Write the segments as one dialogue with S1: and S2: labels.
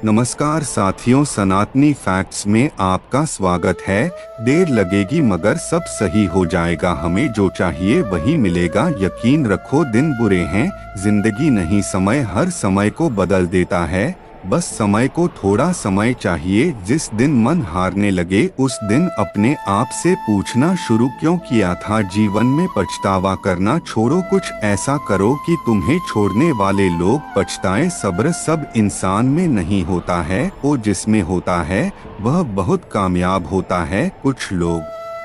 S1: नमस्कार साथियों, सनातनी फैक्ट्स में आपका स्वागत है। देर लगेगी मगर सब सही हो जाएगा। हमें जो चाहिए वही मिलेगा। यकीन रखो दिन बुरे हैं, जिंदगी नहीं समय हर समय को बदल देता है। बस समय को थोड़ा समय चाहिए। जिस दिन मन हारने लगे उस दिन अपने आप से पूछना शुरू क्यों किया था। जीवन में पछतावा करना छोड़ो, कुछ ऐसा करो कि तुम्हें छोड़ने वाले लोग पछताएं। सब्र सब इंसान में नहीं होता है, वो जिसमें होता है वह बहुत कामयाब होता है। कुछ लोग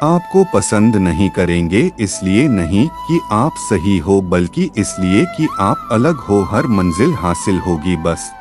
S1: आपको पसंद नहीं करेंगे, इसलिए नहीं कि आप सही हो बल्कि इसलिए कि आप अलग हो। हर मंजिल हासिल होगी, बस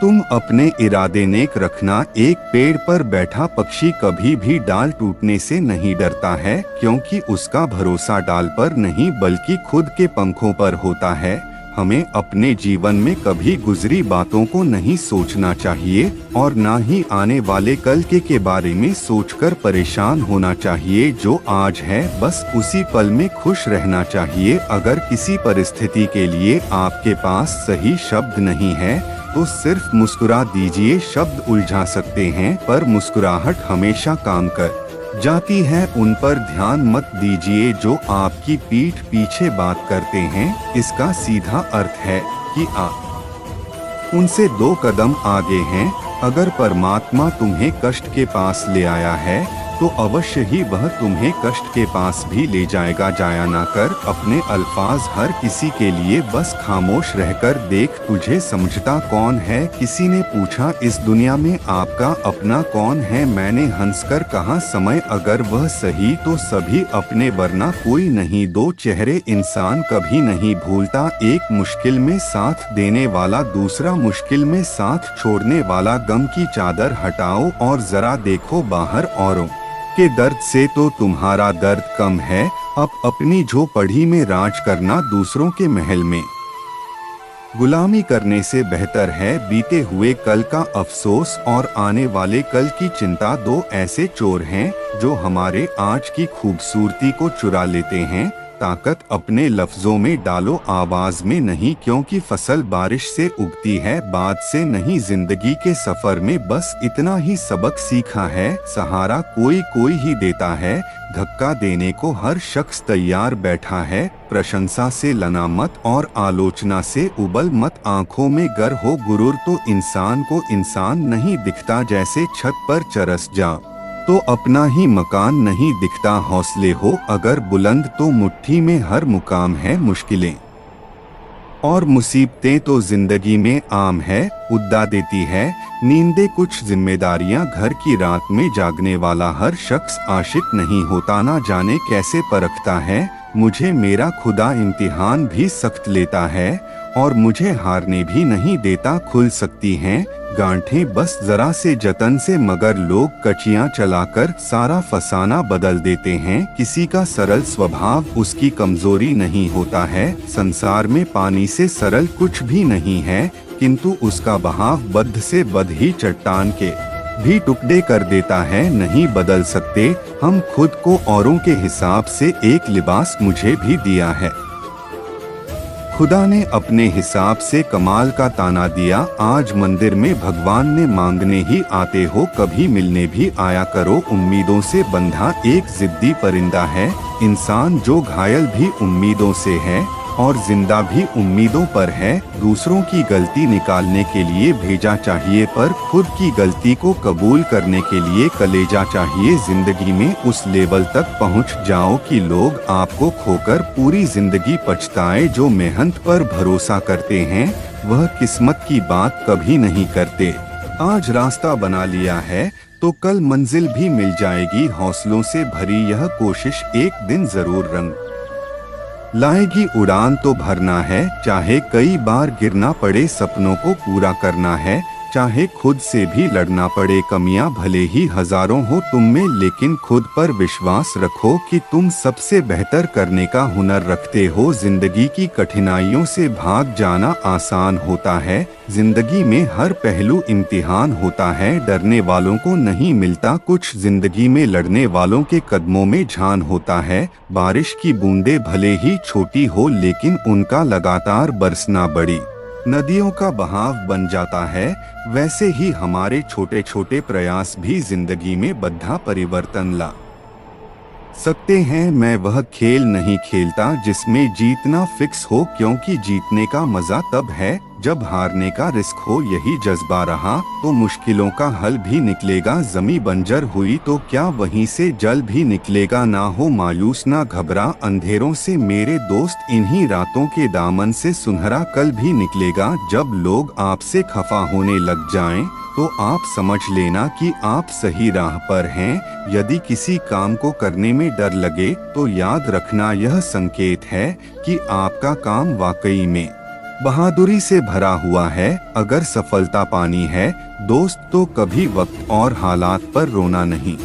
S1: तुम अपने इरादे नेक रखना। एक पेड़ पर बैठा पक्षी कभी भी डाल टूटने से नहीं डरता है, क्योंकि उसका भरोसा डाल पर नहीं बल्कि खुद के पंखों पर होता है। हमें अपने जीवन में कभी गुजरी बातों को नहीं सोचना चाहिए और ना ही आने वाले कल के बारे में सोचकर परेशान होना चाहिए। जो आज है बस उसी पल में खुश रहना चाहिए। अगर किसी परिस्थिति के लिए आपके पास सही शब्द नहीं है तो सिर्फ मुस्कुरा दीजिए। शब्द उलझा सकते हैं पर मुस्कुराहट हमेशा काम कर जाती है। उन पर ध्यान मत दीजिए जो आपकी पीठ पीछे बात करते हैं। इसका सीधा अर्थ है कि आप उनसे 2 कदम आगे हैं। अगर परमात्मा तुम्हें कष्ट के पास ले आया है तो अवश्य ही वह तुम्हें कष्ट के पास भी ले जाएगा। जाया ना कर अपने अल्फाज हर किसी के लिए, बस खामोश रहकर देख तुझे समझता कौन है। किसी ने पूछा इस दुनिया में आपका अपना कौन है। मैंने हंसकर कहा समय। अगर वह सही तो सभी अपने, वरना कोई नहीं। 2 चेहरे इंसान कभी नहीं भूलता, एक मुश्किल में साथ देने वाला, दूसरा मुश्किल में साथ छोड़ने वाला। गम की चादर हटाओ और जरा देखो बाहर, औरों के दर्द से तो तुम्हारा दर्द कम है। अब अपनी झोपड़ी में राज करना, दूसरों के महल में गुलामी करने से बेहतर है बीते हुए कल का अफसोस और आने वाले कल की चिंता। 2 ऐसे चोर हैं जो हमारे आज की खूबसूरती को चुरा लेते हैं। ताकत अपने लफ्जों में डालो, आवाज में नहीं, क्योंकि फसल बारिश से उगती है, बात से नहीं। जिंदगी के सफर में बस इतना ही सबक सीखा है। सहारा कोई कोई ही देता है, धक्का देने को हर शख्स तैयार बैठा है। प्रशंसा से लना मत और आलोचना से उबल मत। आंखों में गर हो गुरूर तो इंसान को इंसान नहीं दिखता। जैसे छत पर चरस जा तो अपना ही मकान नहीं दिखता। हौसले हो अगर बुलंद तो मुट्ठी में हर मुकाम है। मुश्किलें और मुसीबतें तो जिंदगी में आम है, उड़ा देती है नींदें कुछ जिम्मेदारियां। घर की रात में जागने वाला हर शख्स आशिक नहीं होता। ना जाने कैसे परखता है मुझे मेरा खुदा। इम्तिहान भी सख्त लेता है और मुझे हारने भी नहीं देता। खुल सकती हैं गांठें बस जरा से जतन से, मगर लोग कचियां चलाकर सारा फसाना बदल देते हैं। किसी का सरल स्वभाव उसकी कमजोरी नहीं होता है। संसार में पानी से सरल कुछ भी नहीं है, किंतु उसका बहाव बद्ध से बद्ध ही चट्टान के भी टुकड़े कर देता है। नहीं बदल सकते हम खुद को औरों के हिसाब से, एक लिबास मुझे भी दिया है खुदा ने अपने हिसाब से। कमाल का ताना दिया आज मंदिर में भगवान ने, मांगने ही आते हो कभी मिलने भी आया करो। उम्मीदों से बंधा एक जिद्दी परिंदा है इंसान, जो घायल भी उम्मीदों से है और जिंदा भी उम्मीदों पर है। दूसरों की गलती निकालने के लिए भेजा चाहिए, पर खुद की गलती को कबूल करने के लिए कलेजा चाहिए। जिंदगी में उस लेवल तक पहुंच जाओ कि लोग आपको खोकर पूरी जिंदगी पछताए। जो मेहनत पर भरोसा करते हैं वह किस्मत की बात कभी नहीं करते। आज रास्ता बना लिया है तो कल मंजिल भी मिल जाएगी। हौसलों से भरी यह कोशिश एक दिन जरूर रंग लाएगी। उड़ान तो भरना है, चाहे कई बार गिरना पड़े। सपनों को पूरा करना है, चाहे खुद से भी लड़ना पड़े। कमियां भले ही हजारों हो तुम में, लेकिन खुद पर विश्वास रखो कि तुम सबसे बेहतर करने का हुनर रखते हो। जिंदगी की कठिनाइयों से भाग जाना आसान होता है। जिंदगी में हर पहलू इम्तिहान होता है। डरने वालों को नहीं मिलता कुछ, जिंदगी में लड़ने वालों के कदमों में जान होता है। बारिश की बूंदें भले ही छोटी हो लेकिन उनका लगातार बरसना बड़ी नदियों का बहाव बन जाता है, वैसे ही हमारे छोटे छोटे प्रयास भी जिंदगी में बड़ा परिवर्तन ला सकते हैं। मैं वह खेल नहीं खेलता जिसमें जीतना फिक्स हो, क्योंकि जीतने का मजा तब है जब हारने का रिस्क हो। यही जज्बा रहा तो मुश्किलों का हल भी निकलेगा। जमी बंजर हुई तो क्या वहीं से जल भी निकलेगा। ना हो मायूस ना घबरा अंधेरों से मेरे दोस्त, इन्हीं रातों के दामन से सुनहरा कल भी निकलेगा। जब लोग आपसे खफा होने लग जाएं, तो आप समझ लेना कि आप सही राह पर हैं। यदि किसी काम को करने में डर लगे तो याद रखना यह संकेत है कि आपका काम वाकई में बहादुरी से भरा हुआ है। अगर सफलता पानी है दोस्त, तो कभी वक्त और हालात पर रोना नहीं।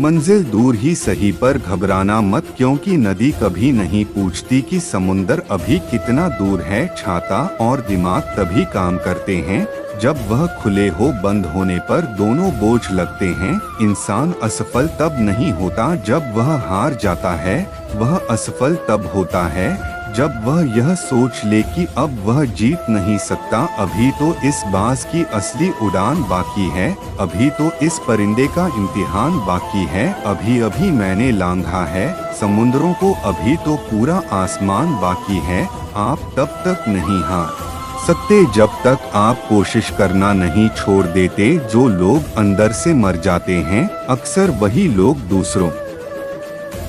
S1: मंजिल दूर ही सही पर घबराना मत, क्योंकि नदी कभी नहीं पूछती कि समुंदर अभी कितना दूर है। छाता और दिमाग तभी काम करते हैं जब वह खुले हो, बंद होने पर दोनों बोझ लगते हैं। इंसान असफल तब नहीं होता जब वह हार जाता है, वह असफल तब होता है जब वह यह सोच ले कि अब वह जीत नहीं सकता। अभी तो इस बाज की असली उड़ान बाकी है, अभी तो इस परिंदे का इम्तिहान बाकी है। अभी अभी मैंने लांघा है समुद्रों को, अभी तो पूरा आसमान बाकी है। आप तब तक नहीं हार सकते जब तक आप कोशिश करना नहीं छोड़ देते। जो लोग अंदर से मर जाते हैं, अक्सर वही लोग दूसरों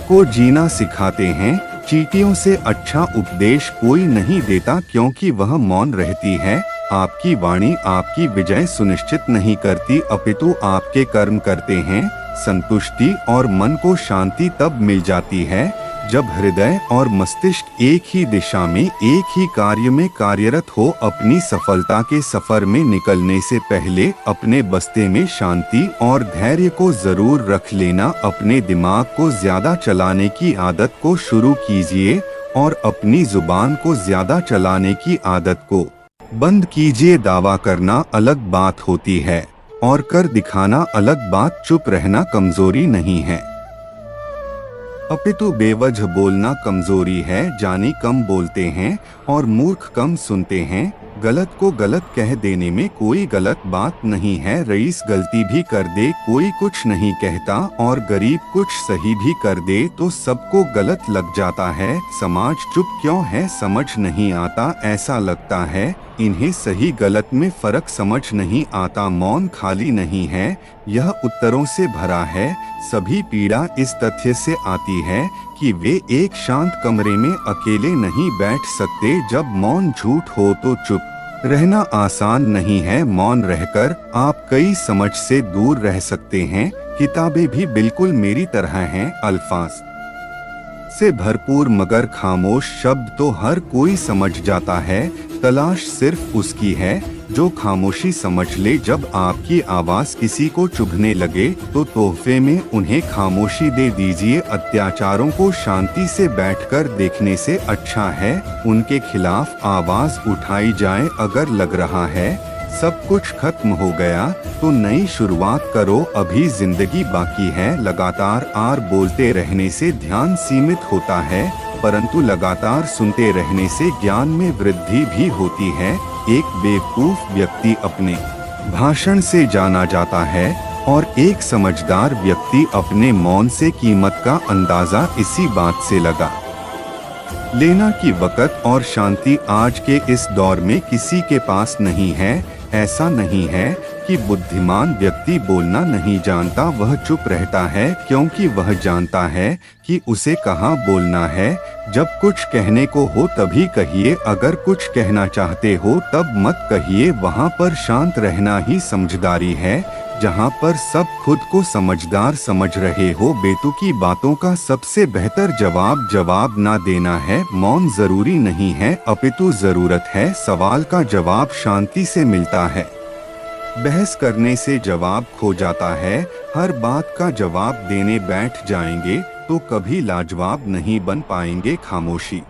S1: को जीना सिखाते हैं। चींटियों से अच्छा उपदेश कोई नहीं देता, क्योंकि वह मौन रहती है। आपकी वाणी आपकी विजय सुनिश्चित नहीं करती, अपितु आपके कर्म करते हैं। संतुष्टि और मन को शांति तब मिल जाती है जब हृदय और मस्तिष्क एक ही दिशा में, एक ही कार्य में कार्यरत हो। अपनी सफलता के सफर में निकलने से पहले अपने बस्ते में शांति और धैर्य को जरूर रख लेना। अपने दिमाग को ज्यादा चलाने की आदत को शुरू कीजिए और अपनी जुबान को ज्यादा चलाने की आदत को बंद कीजिए। दावा करना अलग बात होती है और कर दिखाना अलग बात। चुप रहना कमजोरी नहीं है, अपितु बेवजह बोलना कमजोरी है। जानी कम बोलते हैं और मूर्ख कम सुनते हैं। गलत को गलत कह देने में कोई गलत बात नहीं है। रईस गलती भी कर दे कोई कुछ नहीं कहता, और गरीब कुछ सही भी कर दे तो सबको गलत लग जाता है। समाज चुप क्यों है समझ नहीं आता, ऐसा लगता है इन्हें सही गलत में फर्क समझ नहीं आता। मौन खाली नहीं है, यह उत्तरों से भरा है। सभी पीड़ा इस तथ्य से आती है कि वे एक शांत कमरे में अकेले नहीं बैठ सकते। जब मौन झूठ हो तो चुप रहना आसान नहीं है। मौन रहकर आप कई समझ से दूर रह सकते हैं। किताबें भी बिल्कुल मेरी तरह हैं, अल्फाज से भरपूर मगर खामोश शब्द तो हर कोई समझ जाता है। तलाश सिर्फ उसकी है जो खामोशी समझ ले। जब आपकी आवाज किसी को चुभने लगे तो तोहफे में उन्हें खामोशी दे दीजिए। अत्याचारों को शांति से बैठकर देखने से अच्छा है उनके खिलाफ आवाज उठाई जाए। अगर लग रहा है सब कुछ खत्म हो गया तो नई शुरुआत करो, अभी जिंदगी बाकी है। लगातार आर बोलते रहने से ध्यान सीमित होता है, परंतु लगातार सुनते रहने से ज्ञान में वृद्धि भी होती है। एक बेवकूफ व्यक्ति अपने भाषण से जाना जाता है और एक समझदार व्यक्ति अपने मौन से कीमत का अंदाजा इसी बात से लगा लेना कि वक़्त और शांति आज के इस दौर में किसी के पास नहीं है। ऐसा नहीं है कि बुद्धिमान व्यक्ति बोलना नहीं जानता, वह चुप रहता है क्योंकि वह जानता है कि उसे कहाँ बोलना है। जब कुछ कहने को हो तभी कहिए, अगर कुछ कहना चाहते हो तब मत कहिए। वहाँ पर शांत रहना ही समझदारी है। जहाँ पर सब खुद को समझदार समझ रहे हो, बेतुकी बातों का सबसे बेहतर जवाब ना देना है। मौन जरूरी नहीं है, अपितु जरूरत है। सवाल का जवाब शांति से मिलता है, बहस करने से जवाब खो जाता है। हर बात का जवाब देने बैठ जाएंगे तो कभी लाजवाब नहीं बन पाएंगे। खामोशी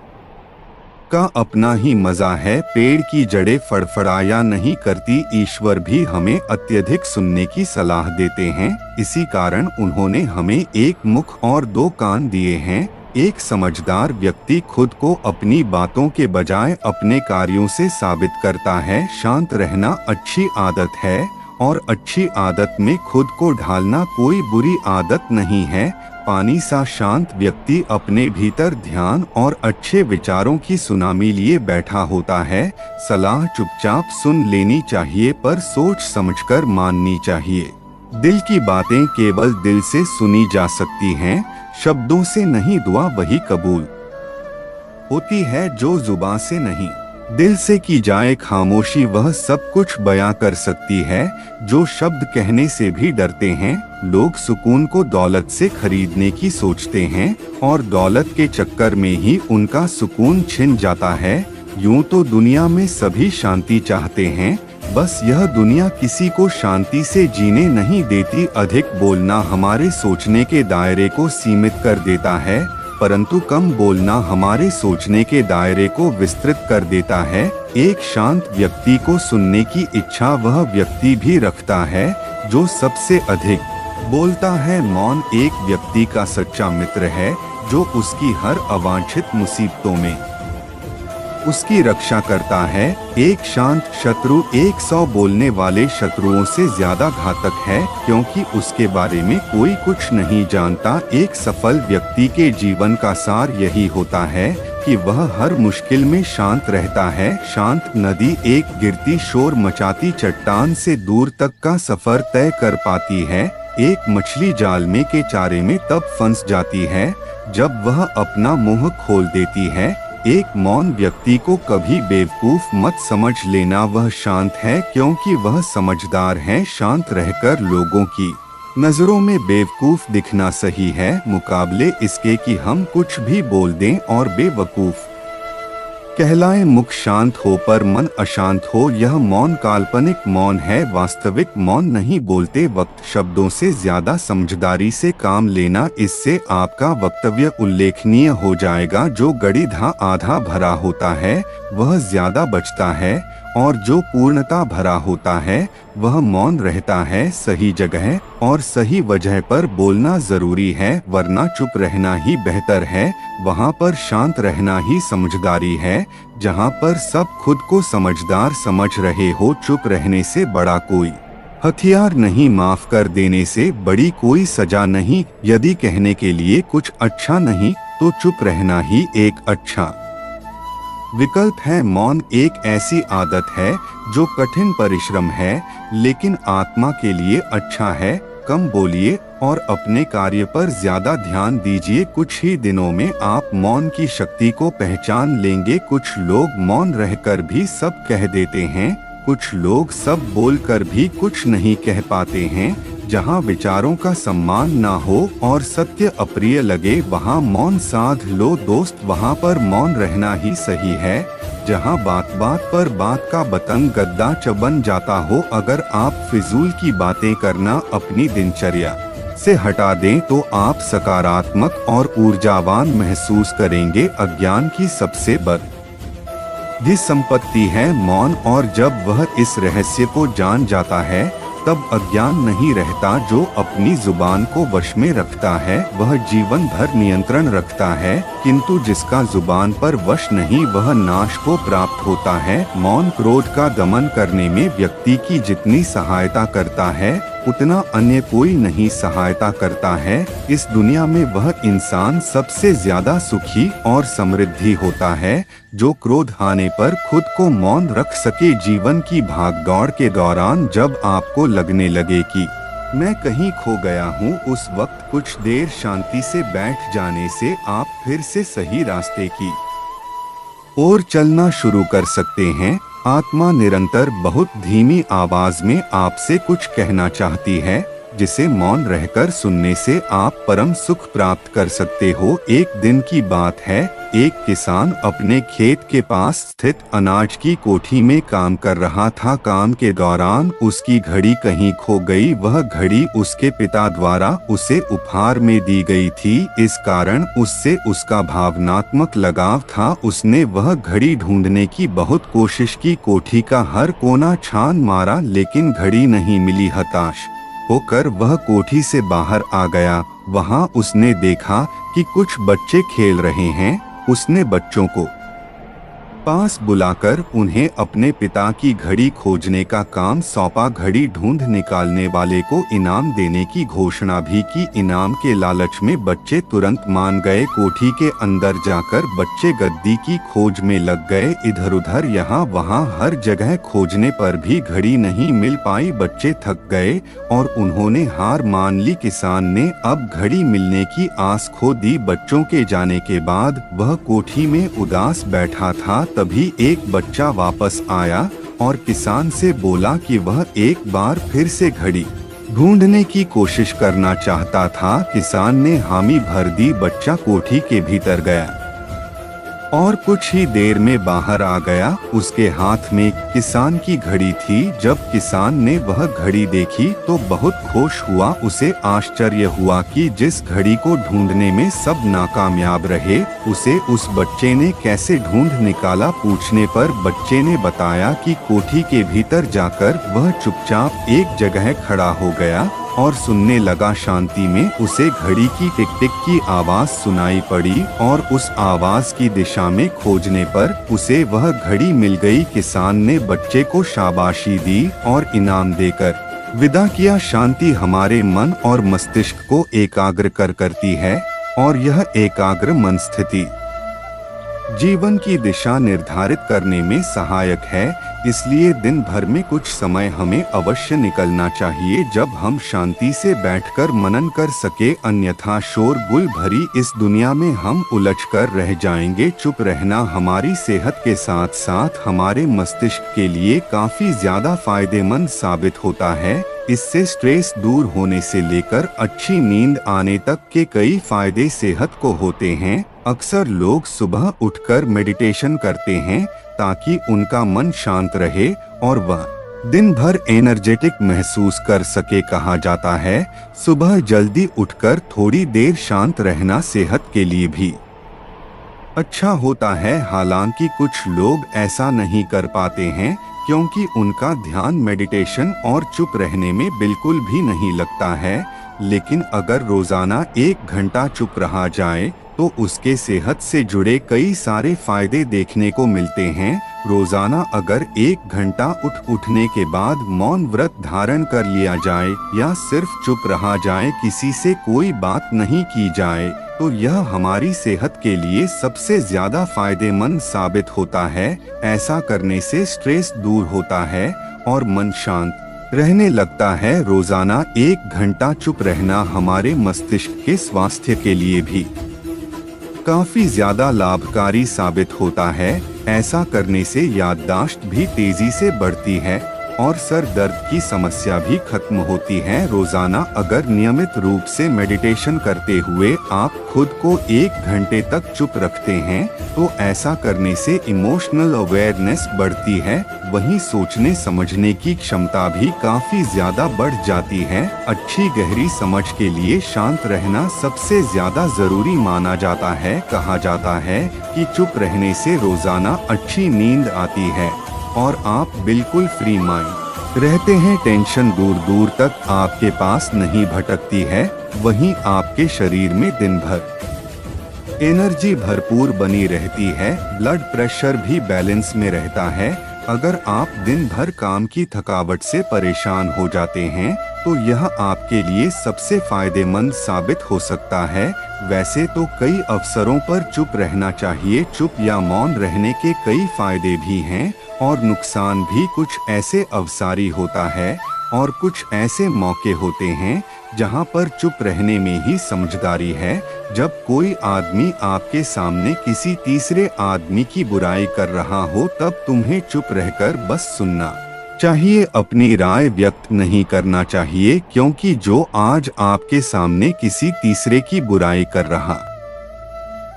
S1: का अपना ही मजा है। पेड़ की जड़ें फड़फड़ाया नहीं करती। ईश्वर भी हमें अत्यधिक सुनने की सलाह देते हैं, इसी कारण उन्होंने हमें एक मुख और दो कान दिए हैं। एक समझदार व्यक्ति खुद को अपनी बातों के बजाय अपने कार्यों से साबित करता है। शांत रहना अच्छी आदत है और अच्छी आदत में खुद को ढालना कोई बुरी आदत नहीं है। पानी सा शांत व्यक्ति अपने भीतर ध्यान और अच्छे विचारों की सुनामी लिए बैठा होता है। सलाह चुपचाप सुन लेनी चाहिए पर सोच समझकर माननी चाहिए। दिल की बातें केवल दिल से सुनी जा सकती हैं, शब्दों से नहीं। दुआ वही कबूल होती है जो जुबान से नहीं। दिल से की जाए खामोशी वह सब कुछ बयां कर सकती है जो शब्द कहने से भी डरते हैं। लोग सुकून को दौलत से खरीदने की सोचते हैं और दौलत के चक्कर में ही उनका सुकून छिन जाता है। यूं तो दुनिया में सभी शांति चाहते हैं, बस यह दुनिया किसी को शांति से जीने नहीं देती। अधिक बोलना हमारे सोचने के दायरे को सीमित कर देता है, परंतु कम बोलना हमारे सोचने के दायरे को विस्तृत कर देता है। एक शांत व्यक्ति को सुनने की इच्छा वह व्यक्ति भी रखता है जो सबसे अधिक बोलता है। मौन एक व्यक्ति का सच्चा मित्र है जो उसकी हर अवांछित मुसीबतों में उसकी रक्षा करता है। एक शांत शत्रु 100 बोलने वाले शत्रुओं से ज्यादा घातक है, क्योंकि उसके बारे में कोई कुछ नहीं जानता। एक सफल व्यक्ति के जीवन का सार यही होता है कि वह हर मुश्किल में शांत रहता है। शांत नदी एक गिरती शोर मचाती चट्टान से दूर तक का सफर तय कर पाती है। एक मछली जाल में के चारे में तब फंस जाती है जब वह अपना मुंह खोल देती है। एक मौन व्यक्ति को कभी बेवकूफ मत समझ लेना, वह शांत है क्योंकि वह समझदार है। शांत रहकर लोगों की नजरों में बेवकूफ दिखना सही है, मुकाबले इसके कि हम कुछ भी बोल दें और बेवकूफ कहलाएं। मुख शांत हो पर मन अशांत हो, यह मौन काल्पनिक मौन है, वास्तविक मौन नहीं। बोलते वक्त शब्दों से ज्यादा समझदारी से काम लेना, इससे आपका वक्तव्य उल्लेखनीय हो जाएगा। जो गड़ीधा आधा भरा होता है वह ज्यादा बचता है और जो पूर्णता भरा होता है वह मौन रहता है। सही जगह और सही वजह पर बोलना जरूरी है, वरना चुप रहना ही बेहतर है। वहाँ पर शांत रहना ही समझदारी है। जहाँ पर सब खुद को समझदार समझ रहे हो, चुप रहने से बड़ा कोई हथियार नहीं, माफ कर देने से बड़ी कोई सजा नहीं। यदि कहने के लिए कुछ अच्छा नहीं तो चुप रहना ही एक अच्छा विकल्प है। मौन एक ऐसी आदत है जो कठिन परिश्रम है, लेकिन आत्मा के लिए अच्छा है। कम बोलिए और अपने कार्य पर ज्यादा ध्यान दीजिए। कुछ ही दिनों में आप मौन की शक्ति को पहचान लेंगे। कुछ लोग मौन रहकर भी सब कह देते हैं, कुछ लोग सब बोलकर भी कुछ नहीं कह पाते हैं। जहाँ विचारों का सम्मान ना हो और सत्य अप्रिय लगे, वहाँ मौन साध लो दोस्त, वहाँ पर मौन रहना ही सही है। जहाँ बात बात पर बात का बतंग गद्दा बन जाता हो, अगर आप फिजूल की बातें करना अपनी दिनचर्या से हटा दें तो आप सकारात्मक और ऊर्जावान महसूस करेंगे। अज्ञान की सबसे बड़ी संपत्ति है मौन, और जब वह इस रहस्य को जान जाता है तब अज्ञान नहीं रहता। जो अपनी जुबान को वश में रखता है वह जीवन भर नियंत्रण रखता है, किंतु जिसका जुबान पर वश नहीं वह नाश को प्राप्त होता है। मौन क्रोध का दमन करने में व्यक्ति की जितनी सहायता करता है उतना अन्य कोई नहीं सहायता करता है। इस दुनिया में वह इंसान सबसे ज्यादा सुखी और समृद्धि होता है जो क्रोध आने पर खुद को मौन रख सके। जीवन की भागदौड़ के दौरान जब आपको लगने लगे कि मैं कहीं खो गया हूँ, उस वक्त कुछ देर शांति से बैठ जाने से आप फिर से सही रास्ते की ओर चलना शुरू कर सकते हैं। आत्मा निरंतर बहुत धीमी आवाज में आपसे कुछ कहना चाहती है, जिसे मौन रहकर सुनने से आप परम सुख प्राप्त कर सकते हो। एक दिन की बात है, एक किसान अपने खेत के पास स्थित अनाज की कोठी में काम कर रहा था। काम के दौरान उसकी घड़ी कहीं खो गई। वह घड़ी उसके पिता द्वारा उसे उपहार में दी गई थी, इस कारण उससे उसका भावनात्मक लगाव था। उसने वह घड़ी ढूंढने की बहुत कोशिश की, कोठी का हर कोना छान मारा, लेकिन घड़ी नहीं मिली। हताश होकर वह कोठी से बाहर आ गया। वहां उसने देखा कि कुछ बच्चे खेल रहे हैं। उसने बच्चों को पास बुलाकर उन्हें अपने पिता की घड़ी खोजने का काम सौंपा। घड़ी ढूंढ निकालने वाले को इनाम देने की घोषणा भी की। इनाम के लालच में बच्चे तुरंत मान गए। कोठी के अंदर जाकर बच्चे गद्दी की खोज में लग गए। इधर उधर यहाँ वहाँ हर जगह खोजने पर भी घड़ी नहीं मिल पाई। बच्चे थक गए और उन्होंने हार मान ली। किसान ने अब घड़ी मिलने की आस खो दी। बच्चों के जाने के बाद वह कोठी में उदास बैठा था। तभी एक बच्चा वापस आया और किसान से बोला कि वह एक बार फिर से घड़ी ढूंढने की कोशिश करना चाहता था। किसान ने हामी भर दी। बच्चा कोठी के भीतर गया और कुछ ही देर में बाहर आ गया। उसके हाथ में किसान की घड़ी थी। जब किसान ने वह घड़ी देखी तो बहुत खुश हुआ। उसे आश्चर्य हुआ कि जिस घड़ी को ढूंढने में सब नाकामयाब रहे, उसे उस बच्चे ने कैसे ढूंढ निकाला। पूछने पर बच्चे ने बताया कि कोठी के भीतर जाकर वह चुपचाप एक जगह खड़ा हो गया और सुनने लगा। शांति में उसे घड़ी की टिक टिक की आवाज सुनाई पड़ी और उस आवाज की दिशा में खोजने पर उसे वह घड़ी मिल गई। किसान ने बच्चे को शाबाशी दी और इनाम देकर विदा किया। शांति हमारे मन और मस्तिष्क को एकाग्र करती है और यह एकाग्र मन स्थिति जीवन की दिशा निर्धारित करने में सहायक है। इसलिए दिन भर में कुछ समय हमें अवश्य निकलना चाहिए जब हम शांति से बैठकर मनन कर सके। अन्यथा शोरगुल भरी इस दुनिया में हम उलझकर रह जाएंगे। चुप रहना हमारी सेहत के साथ साथ हमारे मस्तिष्क के लिए काफी ज्यादा फायदेमंद साबित होता है। इससे स्ट्रेस दूर होने से लेकर अच्छी नींद आने तक के कई फायदे सेहत को होते हैं। अक्सर लोग सुबह उठकर मेडिटेशन करते हैं ताकि उनका मन शांत रहे और वह दिन भर एनर्जेटिक महसूस कर सके। कहा जाता है सुबह जल्दी उठकर थोड़ी देर शांत रहना सेहत के लिए भी अच्छा होता है। हालांकि कुछ लोग ऐसा नहीं कर पाते हैं क्योंकि उनका ध्यान मेडिटेशन और चुप रहने में बिल्कुल भी नहीं लगता है। लेकिन अगर रोजाना 1 घंटा चुप रहा जाए तो उसके सेहत से जुड़े कई सारे फायदे देखने को मिलते हैं। रोजाना अगर 1 घंटा उठने के बाद मौन व्रत धारण कर लिया जाए या सिर्फ चुप रहा जाए, किसी से कोई बात नहीं की जाए, तो यह हमारी सेहत के लिए सबसे ज्यादा फायदेमंद साबित होता है। ऐसा करने से स्ट्रेस दूर होता है और मन शांत रहने लगता है। रोजाना 1 घंटा चुप रहना हमारे मस्तिष्क के स्वास्थ्य के लिए भी काफी ज्यादा लाभकारी साबित होता है। ऐसा करने से याददाश्त भी तेजी से बढ़ती है और सर दर्द की समस्या भी खत्म होती है। रोजाना अगर नियमित रूप से मेडिटेशन करते हुए आप खुद को 1 घंटे तक चुप रखते हैं तो ऐसा करने से इमोशनल अवेयरनेस बढ़ती है। वहीं सोचने समझने की क्षमता भी काफी ज्यादा बढ़ जाती है। अच्छी गहरी समझ के लिए शांत रहना सबसे ज्यादा जरूरी माना जाता है। कहा जाता है कि चुप रहने से रोजाना अच्छी नींद आती है और आप बिल्कुल फ्री माइंड रहते हैं। टेंशन दूर दूर तक आपके पास नहीं भटकती है। वहीं आपके शरीर में दिन भर एनर्जी भरपूर बनी रहती है। ब्लड प्रेशर भी बैलेंस में रहता है। अगर आप दिन भर काम की थकावट से परेशान हो जाते हैं तो यह आपके लिए सबसे फायदेमंद साबित हो सकता है। वैसे तो कई अवसरों पर चुप रहना चाहिए। चुप या मौन रहने के कई फायदे भी हैं और नुकसान भी। कुछ ऐसे अवसारी होता है और कुछ ऐसे मौके होते हैं जहां पर चुप रहने में ही समझदारी है। जब कोई आदमी आपके सामने किसी तीसरे आदमी की बुराई कर रहा हो तब तुम्हें चुप रहकर बस सुनना चाहिए। अपनी राय व्यक्त नहीं करना चाहिए क्योंकि जो आज आपके सामने किसी तीसरे की बुराई कर रहा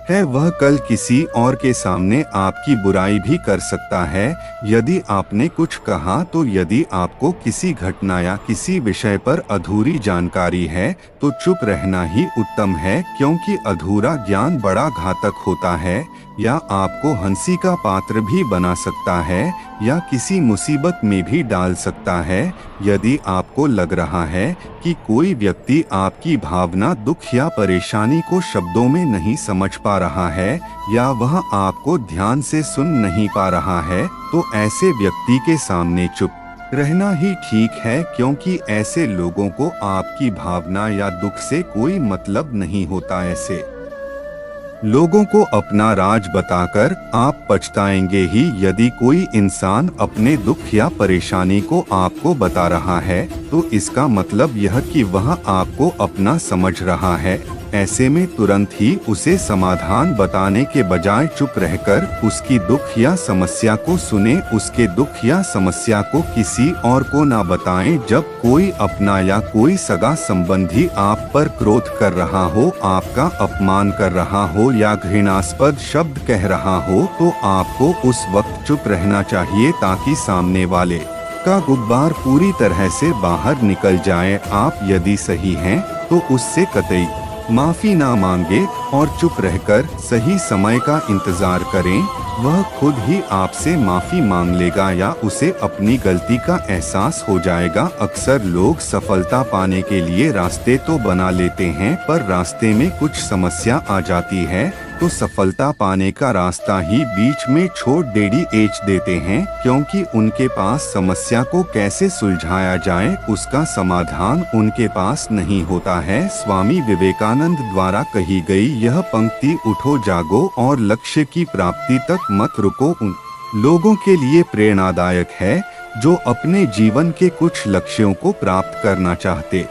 S1: है वह कल किसी और के सामने आपकी बुराई भी कर सकता है। यदि आपने कुछ कहा तो यदि आपको किसी घटना या किसी विषय पर अधूरी जानकारी है तो चुप रहना ही उत्तम है, क्योंकि अधूरा ज्ञान बड़ा घातक होता है या आपको हंसी का पात्र भी बना सकता है। या किसी मुसीबत में भी डाल सकता है। यदि आपको लग रहा है कि कोई व्यक्ति आपकी भावना, दुख या परेशानी को शब्दों में नहीं समझ पा रहा है या वह आपको ध्यान से सुन नहीं पा रहा है, तो ऐसे व्यक्ति के सामने चुप रहना ही ठीक है, क्योंकि ऐसे लोगों को आपकी भावना या दुख से कोई मतलब नहीं होता। ऐसे लोगों को अपना राज बताकर आप पछताएंगे ही। यदि कोई इंसान अपने दुख या परेशानी को आपको बता रहा है, तो इसका मतलब यह कि वह आपको अपना समझ रहा है। ऐसे में तुरंत ही उसे समाधान बताने के बजाय चुप रहकर उसकी दुख या समस्या को सुने। उसके दुख या समस्या को किसी और को ना बताएं। जब कोई अपना या कोई सगा संबंधी आप पर क्रोध कर रहा हो, आपका अपमान कर रहा हो या घृणास्पद शब्द कह रहा हो, तो आपको उस वक्त चुप रहना चाहिए, ताकि सामने वाले का गुब्बार पूरी तरह से बाहर निकल जाए। आप यदि सही हैं, तो उससे कतई माफी ना मांगे और चुप रहकर सही समय का इंतजार करें। वह खुद ही आपसे माफी मांग लेगा या उसे अपनी गलती का एहसास हो जाएगा। अक्सर लोग सफलता पाने के लिए रास्ते तो बना लेते हैं, पर रास्ते में कुछ समस्या आ जाती है तो सफलता पाने का रास्ता ही बीच में छोड़ देते हैं, क्योंकि उनके पास समस्या को कैसे सुलझाया जाए उसका समाधान उनके पास नहीं होता है। स्वामी विवेकानंद द्वारा कही गई यह पंक्ति, उठो जागो और लक्ष्य की प्राप्ति तक मत रुको, उन लोगों के लिए प्रेरणादायक है जो अपने जीवन के कुछ लक्ष्यों को प्राप्त करना चाहते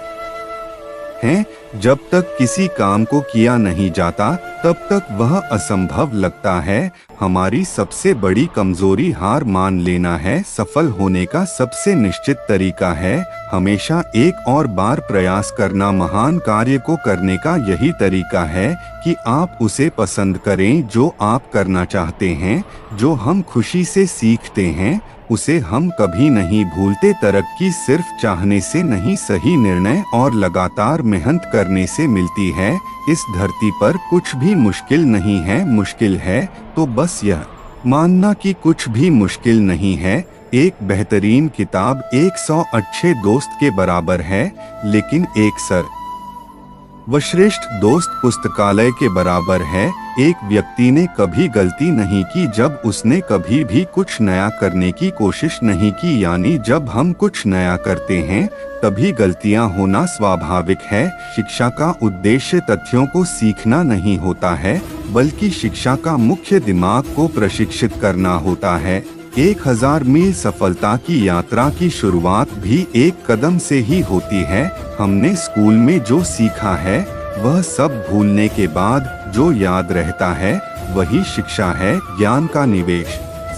S1: हैं। जब तक किसी काम को किया नहीं जाता, तब तक वह असंभव लगता है। हमारी सबसे बड़ी कमजोरी हार मान लेना है। सफल होने का सबसे निश्चित तरीका है हमेशा एक और बार प्रयास करना। महान कार्य को करने का यही तरीका है कि आप उसे पसंद करें जो आप करना चाहते हैं। जो हम खुशी से सीखते हैं, उसे हम कभी नहीं भूलते। तरक्की सिर्फ चाहने से नहीं, सही निर्णय और लगातार मेहनत करने से मिलती है। इस धरती पर कुछ भी मुश्किल नहीं है। मुश्किल है तो बस यह मानना कि कुछ भी मुश्किल नहीं है। एक बेहतरीन किताब 100 अच्छे दोस्त के बराबर है, लेकिन एक सर्वश्रेष्ठ दोस्त पुस्तकालय के बराबर है। एक व्यक्ति ने कभी गलती नहीं की जब उसने कभी भी कुछ नया करने की कोशिश नहीं की। यानी जब हम कुछ नया करते हैं, तभी गलतियां होना स्वाभाविक है। शिक्षा का उद्देश्य तथ्यों को सीखना नहीं होता है, बल्कि शिक्षा का मुख्य दिमाग को प्रशिक्षित करना होता है। 1000 मील सफलता की यात्रा की शुरुआत भी एक कदम से ही होती है। हमने स्कूल में जो सीखा है, वह सब भूलने के बाद जो याद रहता है, वही शिक्षा है। ज्ञान का निवेश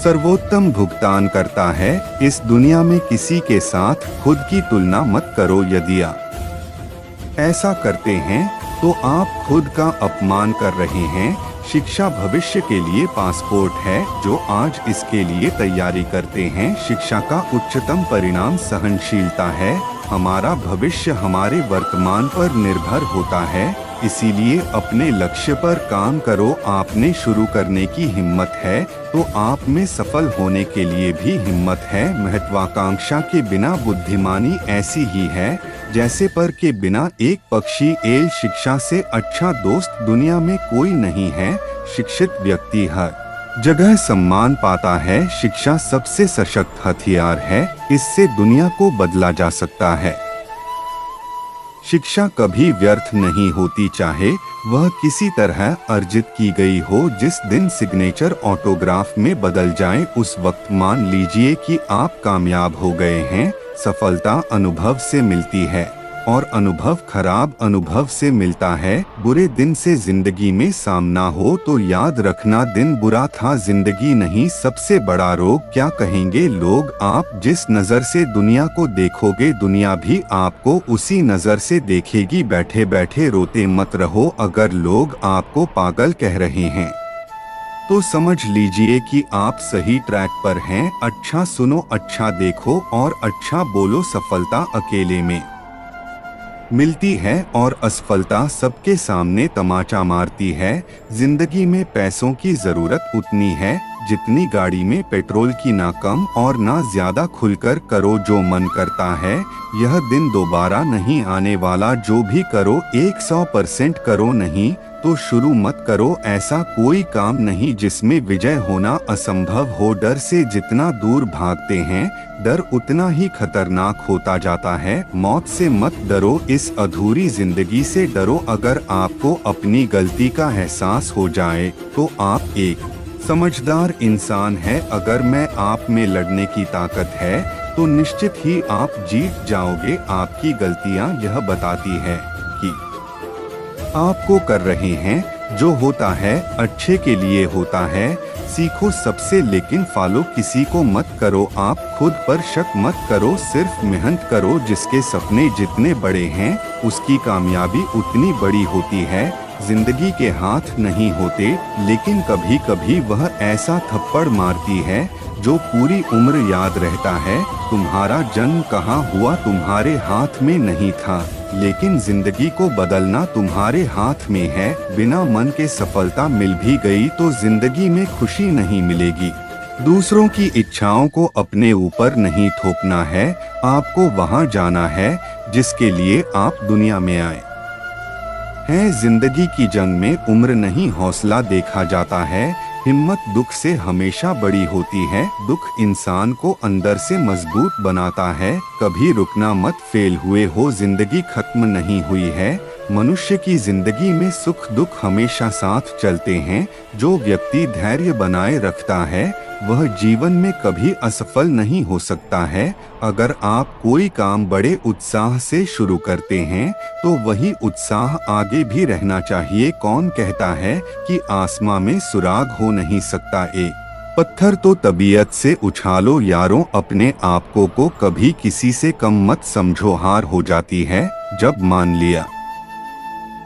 S1: सर्वोत्तम भुगतान करता है। इस दुनिया में किसी के साथ खुद की तुलना मत करो। यदि आप ऐसा करते हैं, तो आप खुद का अपमान कर रहे हैं। शिक्षा भविष्य के लिए पासपोर्ट है। जो आज इसके लिए तैयारी करते हैं, शिक्षा का उच्चतम परिणाम सहनशीलता है। हमारा भविष्य हमारे वर्तमान पर निर्भर होता है, इसीलिए अपने लक्ष्य पर काम करो। आपने शुरू करने की हिम्मत है, तो आप में सफल होने के लिए भी हिम्मत है। महत्वाकांक्षा के बिना बुद्धिमानी ऐसी ही है जैसे पर के बिना एक पक्षी। शिक्षा से अच्छा दोस्त दुनिया में कोई नहीं है। शिक्षित व्यक्ति हर जगह सम्मान पाता है। शिक्षा सबसे सशक्त हथियार है, इससे दुनिया को बदला जा सकता है। शिक्षा कभी व्यर्थ नहीं होती, चाहे वह किसी तरह अर्जित की गई हो। जिस दिन सिग्नेचर ऑटोग्राफ में बदल जाए, उस वक्त मान लीजिए कि आप कामयाब हो गए हैं। सफलता अनुभव से मिलती है और अनुभव खराब अनुभव से मिलता है। बुरे दिन से जिंदगी में सामना हो तो याद रखना दिन बुरा था, जिंदगी नहीं। सबसे बड़ा रोग क्या कहेंगे लोग। आप जिस नजर से दुनिया को देखोगे, दुनिया भी आपको उसी नजर से देखेगी। बैठे बैठे रोते मत रहो। अगर लोग आपको पागल कह रहे हैं, तो समझ लीजिए कि आप सही ट्रैक पर हैं। अच्छा सुनो, अच्छा देखो और अच्छा बोलो। सफलता अकेले में मिलती है और असफलता सबके सामने तमाचा मारती है। जिंदगी में पैसों की जरूरत उतनी है जितनी गाड़ी में पेट्रोल की ना कम और ना ज्यादा खुलकर करो जो मन करता है। यह दिन दोबारा नहीं आने वाला। जो भी करो 100% करो, नहीं तो शुरू मत करो। ऐसा कोई काम नहीं जिसमें विजय होना असंभव हो। डर से जितना दूर भागते हैं, डर उतना ही खतरनाक होता जाता है। मौत से मत डरो, इस अधूरी जिंदगी से डरो। अगर आपको अपनी गलती का एहसास हो जाए तो आप एक समझदार इंसान है। अगर मैं आप में लड़ने की ताकत है तो निश्चित ही आप जीत जाओगे। आपकी गलतियां यह बताती है कि आपको कर रहे हैं। जो होता है अच्छे के लिए होता है। सीखो सबसे, लेकिन फॉलो किसी को मत करो। आप खुद पर शक मत करो, सिर्फ मेहनत करो। जिसके सपने जितने बड़े हैं उसकी कामयाबी उतनी बड़ी होती है। जिंदगी के हाथ नहीं होते, लेकिन कभी कभी वह ऐसा थप्पड़ मारती है जो पूरी उम्र याद रहता है। तुम्हारा जन्म कहाँ हुआ तुम्हारे हाथ में नहीं था, लेकिन जिंदगी को बदलना तुम्हारे हाथ में है। बिना मन के सफलता मिल भी गई तो जिंदगी में खुशी नहीं मिलेगी। दूसरों की इच्छाओं को अपने ऊपर नहीं थोपना है। आपको वहाँ जाना है जिसके लिए आप दुनिया में आए हैं। जिंदगी की जंग में उम्र नहीं हौसला देखा जाता है। हिम्मत दुख से हमेशा बड़ी होती है। दुख इंसान को अंदर से मजबूत बनाता है। कभी रुकना मत, फेल हुए हो, जिंदगी खत्म नहीं हुई है। मनुष्य की जिंदगी में सुख दुख हमेशा साथ चलते हैं। जो व्यक्ति धैर्य बनाए रखता है वह जीवन में कभी असफल नहीं हो सकता है। अगर आप कोई काम बड़े उत्साह से शुरू करते हैं तो वही उत्साह आगे भी रहना चाहिए। कौन कहता है कि आसमां में सुराग हो नहीं सकता एक पत्थर? तो तबीयत से उछालो यारों, अपने आप को कभी किसी से कम मत समझो। हार हो जाती है जब मान लिया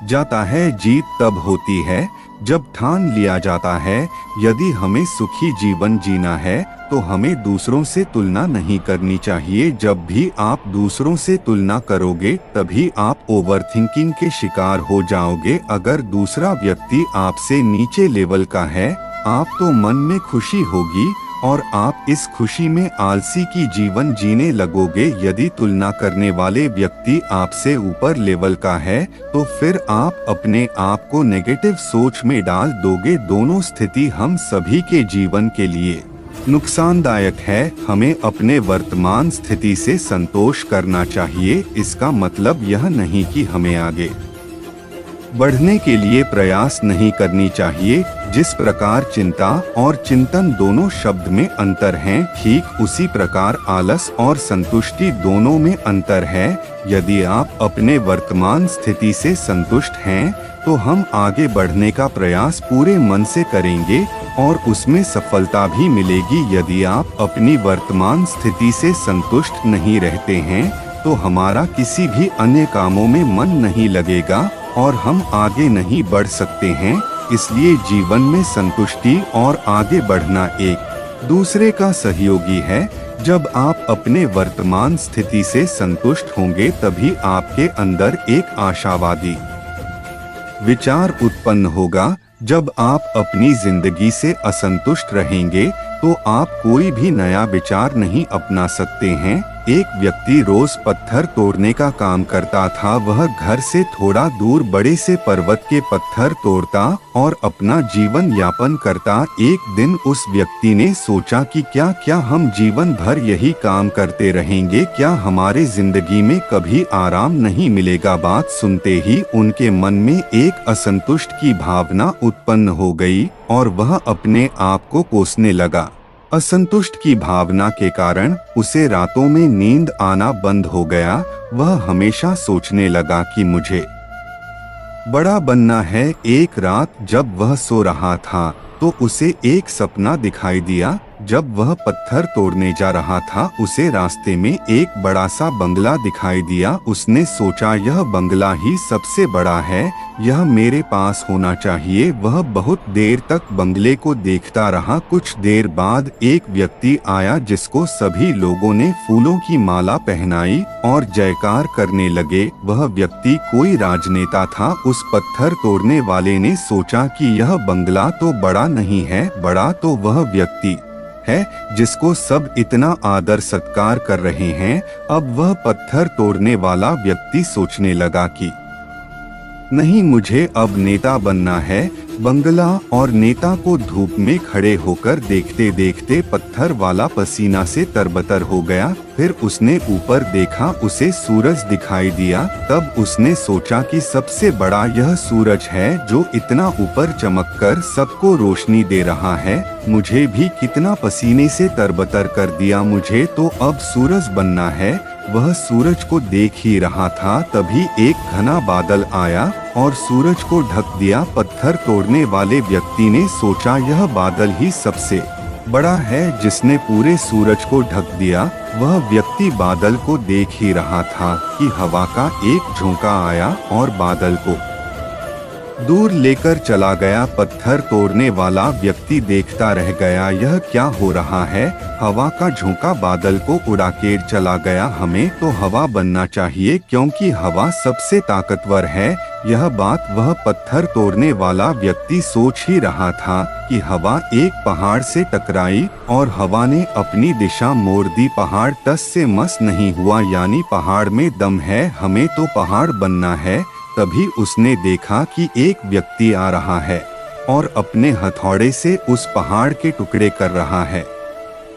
S1: जाता है, जीत तब होती है जब ठान लिया जाता है। यदि हमें सुखी जीवन जीना है तो हमें दूसरों से तुलना नहीं करनी चाहिए। जब भी आप दूसरों से तुलना करोगे तभी आप ओवरथिंकिंग के शिकार हो जाओगे। अगर दूसरा व्यक्ति आपसे नीचे लेवल का है, आप तो मन में खुशी होगी और आप इस खुशी में आलसी की जीवन जीने लगोगे। यदि तुलना करने वाले व्यक्ति आपसे ऊपर लेवल का है तो फिर आप अपने आप को नेगेटिव सोच में डाल दोगे। दोनों स्थिति हम सभी के जीवन के लिए नुकसानदायक है। हमें अपने वर्तमान स्थिति से संतोष करना चाहिए। इसका मतलब यह नहीं कि हमें आगे बढ़ने के लिए प्रयास नहीं करनी चाहिए। जिस प्रकार चिंता और चिंतन दोनों शब्द में अंतर हैं, ठीक उसी प्रकार आलस और संतुष्टि दोनों में अंतर है। यदि आप अपने वर्तमान स्थिति से संतुष्ट हैं तो हम आगे बढ़ने का प्रयास पूरे मन से करेंगे और उसमें सफलता भी मिलेगी। यदि आप अपनी वर्तमान स्थिति से संतुष्ट नहीं रहते हैं तो हमारा किसी भी अन्य कामों में मन नहीं लगेगा और हम आगे नहीं बढ़ सकते हैं। इसलिए जीवन में संतुष्टि और आगे बढ़ना एक दूसरे का सहयोगी है। जब आप अपने वर्तमान स्थिति से संतुष्ट होंगे तभी आपके अंदर एक आशावादी विचार उत्पन्न होगा। जब आप अपनी जिंदगी से असंतुष्ट रहेंगे तो आप कोई भी नया विचार नहीं अपना सकते हैं। एक व्यक्ति रोज पत्थर तोड़ने का काम करता था। वह घर से थोड़ा दूर बड़े से पर्वत के पत्थर तोड़ता और अपना जीवन यापन करता। एक दिन उस व्यक्ति ने सोचा कि क्या हम जीवन भर यही काम करते रहेंगे? क्या हमारे जिंदगी में कभी आराम नहीं मिलेगा? बात सुनते ही उनके मन में एक असंतुष्ट की भावना उत्पन्न हो गई और वह अपने आप को कोसने लगा। असंतुष्ट की भावना के कारण उसे रातों में नींद आना बंद हो गया। वह हमेशा सोचने लगा कि मुझे बड़ा बनना है। एक रात जब वह सो रहा था तो उसे एक सपना दिखाई दिया। जब वह पत्थर तोड़ने जा रहा था उसे रास्ते में एक बड़ा सा बंगला दिखाई दिया। उसने सोचा यह बंगला ही सबसे बड़ा है, यह मेरे पास होना चाहिए। वह बहुत देर तक बंगले को देखता रहा। कुछ देर बाद एक व्यक्ति आया जिसको सभी लोगों ने फूलों की माला पहनाई और जयकार करने लगे। वह व्यक्ति कोई राजनेता था। उस पत्थर तोड़ने वाले ने सोचा कि यह बंगला तो बड़ा नहीं है, बड़ा तो वह व्यक्ति है जिसको सब इतना आदर सत्कार कर रहे हैं। अब वह पत्थर तोड़ने वाला व्यक्ति सोचने लगा कि नहीं, मुझे अब नेता बनना है। बंगला और नेता को धूप में खड़े होकर देखते देखते पत्थर वाला पसीना से तरबतर हो गया। फिर उसने ऊपर देखा, उसे सूरज दिखाई दिया। तब उसने सोचा कि सबसे बड़ा यह सूरज है जो इतना ऊपर चमककर सबको रोशनी दे रहा है। मुझे भी कितना पसीने से तरबतर कर दिया, मुझे तो अब सूरज बनना है। वह सूरज को देख ही रहा था, तभी एक घना बादल आया और सूरज को ढक दिया। पत्थर तोड़ने वाले व्यक्ति ने सोचा यह बादल ही सबसे बड़ा है जिसने पूरे सूरज को ढक दिया। वह व्यक्ति बादल को देख ही रहा था कि हवा का एक झोंका आया और बादल को दूर लेकर चला गया। पत्थर तोड़ने वाला व्यक्ति देखता रह गया, यह क्या हो रहा है? हवा का झोंका बादल को उड़ा के चला गया। हमें तो हवा बनना चाहिए क्योंकि हवा सबसे ताकतवर है। यह बात वह पत्थर तोड़ने वाला व्यक्ति सोच ही रहा था कि हवा एक पहाड़ से टकराई और हवा ने अपनी दिशा मोड़ दी। पहाड़ टस से मस नहीं हुआ, यानी पहाड़ में दम है, हमें तो पहाड़ बनना है। तभी उसने देखा कि एक व्यक्ति आ रहा है और अपने हथौड़े से उस पहाड़ के टुकड़े कर रहा है।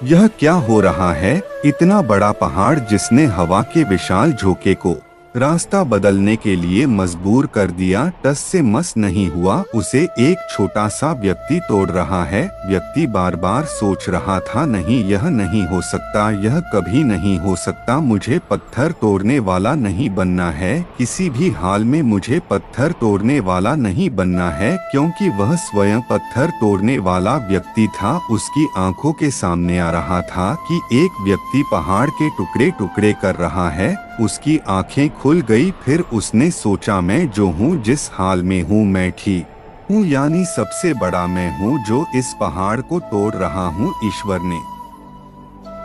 S1: यह क्या हो रहा है? इतना बड़ा पहाड़ जिसने हवा के विशाल झोंके को रास्ता बदलने के लिए मजबूर कर दिया, टस से मस नहीं हुआ, उसे एक छोटा सा व्यक्ति तोड़ रहा है। व्यक्ति बार बार सोच रहा था, नहीं, यह नहीं हो सकता, यह कभी नहीं हो सकता। मुझे पत्थर तोड़ने वाला नहीं बनना है, किसी भी हाल में मुझे पत्थर तोड़ने वाला नहीं बनना है। क्योंकि वह स्वयं पत्थर तोड़ने वाला व्यक्ति था। उसकी आंखों के सामने आ रहा था कि एक व्यक्ति पहाड़ के टुकड़े टुकड़े कर रहा है। उसकी आंखें खुल गई। फिर उसने सोचा, मैं जो हूँ, जिस हाल में हूँ, मैं ठीक हूँ, यानी सबसे बड़ा मैं हूँ जो इस पहाड़ को तोड़ रहा हूँ। ईश्वर ने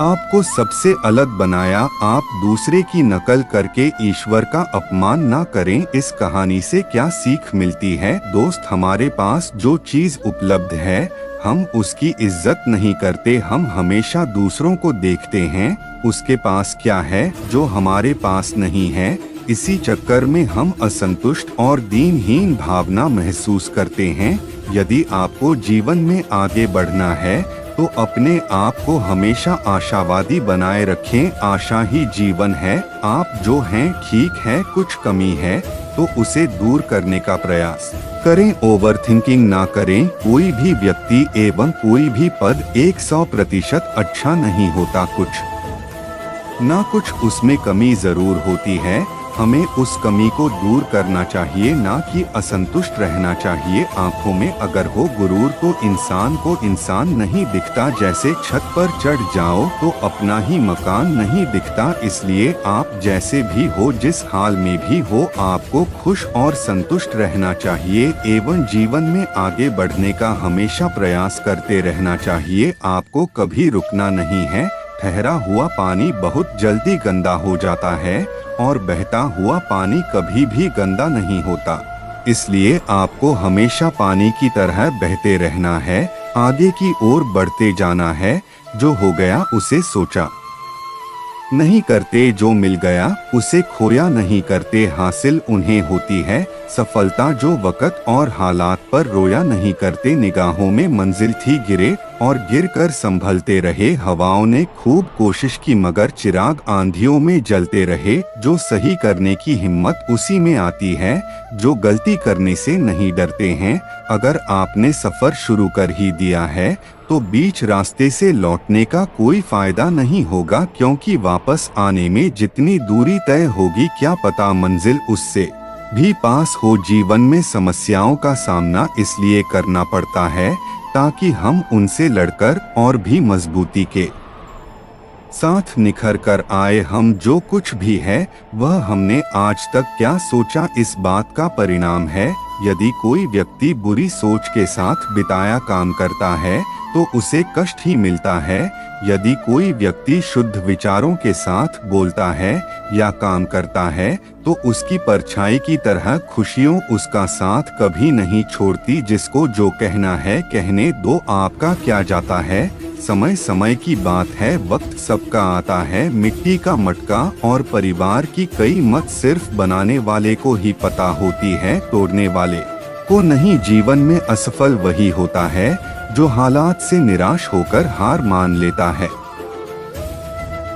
S1: आपको सबसे अलग बनाया, आप दूसरे की नकल करके ईश्वर का अपमान ना करें। इस कहानी से क्या सीख मिलती है? दोस्त, हमारे पास जो चीज उपलब्ध है हम उसकी इज्जत नहीं करते। हम हमेशा दूसरों को देखते हैं उसके पास क्या है जो हमारे पास नहीं है। इसी चक्कर में हम असंतुष्ट और दीनहीन भावना महसूस करते हैं। यदि आपको जीवन में आगे बढ़ना है तो अपने आप को हमेशा आशावादी बनाए रखें। आशा ही जीवन है। आप जो हैं ठीक है, कुछ कमी है तो उसे दूर करने का प्रयास करें। ओवरथिंकिंग ना करें। कोई भी व्यक्ति एवं कोई भी पद 100% अच्छा नहीं होता। कुछ ना कुछ उसमें कमी जरूर होती है। हमें उस कमी को दूर करना चाहिए, ना कि असंतुष्ट रहना चाहिए। आंखों में अगर हो गुरूर तो इंसान को इंसान नहीं दिखता। जैसे छत पर चढ़ जाओ तो अपना ही मकान नहीं दिखता। इसलिए आप जैसे भी हो, जिस हाल में भी हो, आपको खुश और संतुष्ट रहना चाहिए एवं जीवन में आगे बढ़ने का हमेशा प्रयास करते रहना चाहिए। आपको कभी रुकना नहीं है। ठहरा हुआ पानी बहुत जल्दी गंदा हो जाता है और बहता हुआ पानी कभी भी गंदा नहीं होता। इसलिए आपको हमेशा पानी की तरह बहते रहना है, आगे की ओर बढ़ते जाना है। जो हो गया उसे सोचा नहीं करते, जो मिल गया उसे खोया नहीं करते। हासिल उन्हें होती है सफलता जो वक्त और हालात पर रोया नहीं करते। निगाहों में मंजिल थी, गिरे और गिरकर संभलते रहे। हवाओं ने खूब कोशिश की मगर चिराग आंधियों में जलते रहे। जो सही करने की हिम्मत उसी में आती है जो गलती करने से नहीं डरते हैं। अगर आपने सफर शुरू कर ही दिया है तो बीच रास्ते से लौटने का कोई फायदा नहीं होगा, क्योंकि वापस आने में जितनी दूरी तय होगी क्या पता मंजिल उससे भी पास हो। जीवन में समस्याओं का सामना इसलिए करना पड़ता है ताकि हम उनसे लड़कर और भी मजबूती के साथ निखर कर आए। हम जो कुछ भी है वह हमने आज तक क्या सोचा इस बात का परिणाम है। यदि कोई व्यक्ति बुरी सोच के साथ बिताया काम करता है तो उसे कष्ट ही मिलता है। यदि कोई व्यक्ति शुद्ध विचारों के साथ बोलता है या काम करता है तो उसकी परछाई की तरह खुशियों उसका साथ कभी नहीं छोड़ती। जिसको जो कहना है कहने दो, आपका क्या जाता है। समय समय की बात है, वक्त सबका आता है। मिट्टी का मटका और परिवार की कई मत सिर्फ बनाने वाले को ही पता होती है, तोड़ने वाले को नहीं। जीवन में असफल वही होता है जो हालात से निराश होकर हार मान लेता है,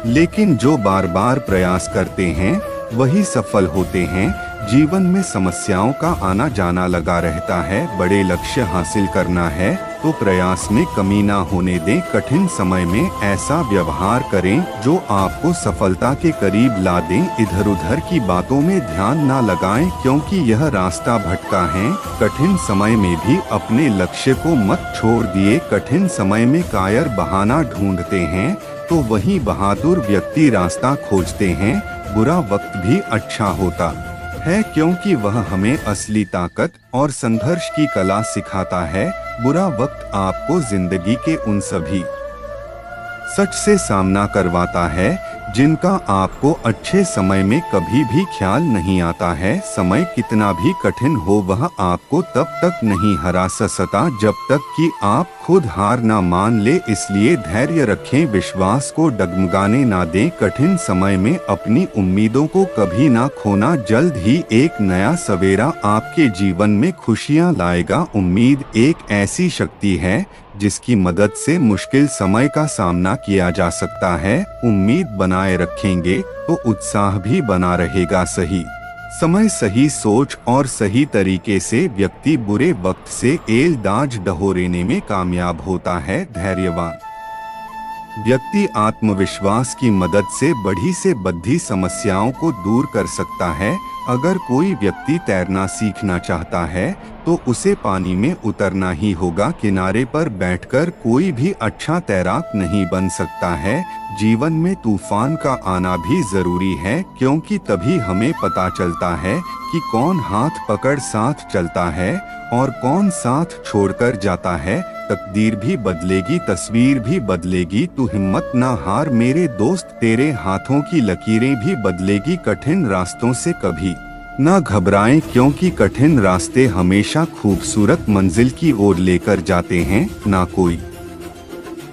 S1: लेकिन जो बार बार प्रयास करते हैं वही सफल होते हैं। जीवन में समस्याओं का आना जाना लगा रहता है। बड़े लक्ष्य हासिल करना है तो प्रयास में कमी ना होने दें। कठिन समय में ऐसा व्यवहार करें जो आपको सफलता के करीब ला दें। इधर उधर की बातों में ध्यान ना लगाएं क्योंकि यह रास्ता भटका है। कठिन समय में भी अपने लक्ष्य को मत छोड़ दिए। कठिन समय में कायर बहाना ढूंढते हैं तो वही बहादुर व्यक्ति रास्ता खोजते हैं। बुरा वक्त भी अच्छा होता है क्योंकि वह हमें असली ताकत और संघर्ष की कला सिखाता है। बुरा वक्त आपको जिंदगी के उन सभी सच से सामना करवाता है जिनका आपको अच्छे समय में कभी भी ख्याल नहीं आता है। समय कितना भी कठिन हो वह आपको तब तक नहीं हरा सकता जब तक कि आप खुद हार ना मान ले। इसलिए धैर्य रखें, विश्वास को डगमगाने ना दें। कठिन समय में अपनी उम्मीदों को कभी ना खोना। जल्द ही एक नया सवेरा आपके जीवन में खुशियां लाएगा। उम्मीद एक ऐसी शक्ति है जिसकी मदद से मुश्किल समय का सामना किया जा सकता है। उम्मीद बनाए रखेंगे तो उत्साह भी बना रहेगा। सही समय, सही सोच और सही तरीके से व्यक्ति बुरे वक्त से एलदाज डहोरेने में कामयाब होता है। धैर्यवान व्यक्ति आत्मविश्वास की मदद से बड़ी से बड़ी समस्याओं को दूर कर सकता है। अगर कोई व्यक्ति तैरना सीखना चाहता है तो उसे पानी में उतरना ही होगा। किनारे पर बैठकर कोई भी अच्छा तैराक नहीं बन सकता है। जीवन में तूफान का आना भी जरूरी है क्योंकि तभी हमें पता चलता है कि कौन हाथ पकड़ साथ चलता है और कौन साथ छोड़कर जाता है। तकदीर भी बदलेगी, तस्वीर भी बदलेगी, तू हिम्मत ना हार मेरे दोस्त। तेरे हाथों की लकीरें भी बदलेगी। कठिन रास्तों से कभी ना घबराएं क्योंकि कठिन रास्ते हमेशा खूबसूरत मंजिल की ओर लेकर जाते हैं। ना कोई